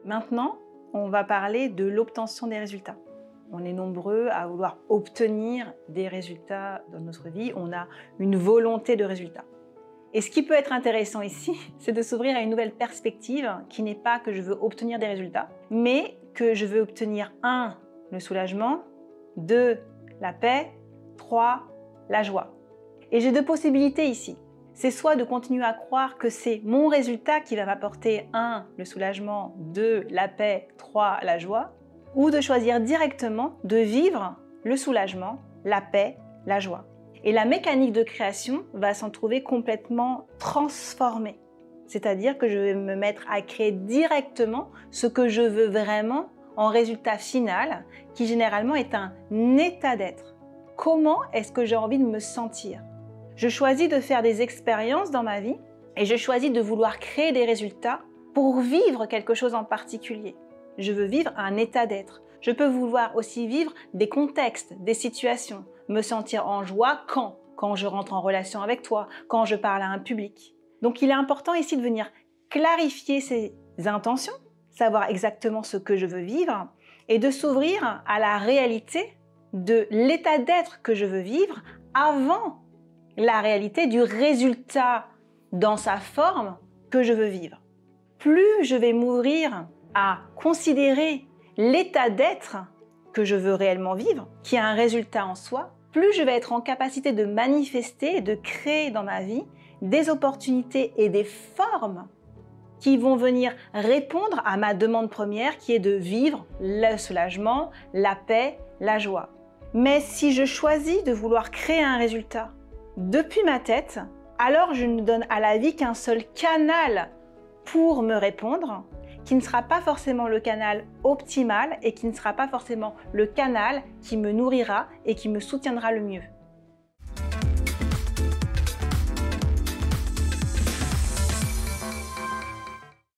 Maintenant, on va parler de l'obtention des résultats. On est nombreux à vouloir obtenir des résultats dans notre vie. On a une volonté de résultats. Et ce qui peut être intéressant ici, c'est de s'ouvrir à une nouvelle perspective qui n'est pas que je veux obtenir des résultats, mais que je veux obtenir 1. Le soulagement, 2. La paix, 3. La joie. Et j'ai 2 possibilités ici. C'est soit de continuer à croire que c'est mon résultat qui va m'apporter 1. Le soulagement, 2. La paix, 3. La joie, ou de choisir directement de vivre le soulagement, la paix, la joie. Et la mécanique de création va s'en trouver complètement transformée. C'est-à-dire que je vais me mettre à créer directement ce que je veux vraiment en résultat final, qui généralement est un état d'être. Comment est-ce que j'ai envie de me sentir? Je choisis de faire des expériences dans ma vie et je choisis de vouloir créer des résultats pour vivre quelque chose en particulier. Je veux vivre un état d'être. Je peux vouloir aussi vivre des contextes, des situations, me sentir en joie quand je rentre en relation avec toi, quand je parle à un public. Donc il est important ici de venir clarifier ses intentions, savoir exactement ce que je veux vivre et de s'ouvrir à la réalité de l'état d'être que je veux vivre avant la réalité du résultat dans sa forme que je veux vivre. Plus je vais m'ouvrir à considérer l'état d'être que je veux réellement vivre, qui a un résultat en soi, plus je vais être en capacité de manifester et de créer dans ma vie des opportunités et des formes qui vont venir répondre à ma demande première qui est de vivre le soulagement, la paix, la joie. Mais si je choisis de vouloir créer un résultat depuis ma tête, alors je ne donne à la vie qu'un seul canal pour me répondre, qui ne sera pas forcément le canal optimal et qui ne sera pas forcément le canal qui me nourrira et qui me soutiendra le mieux.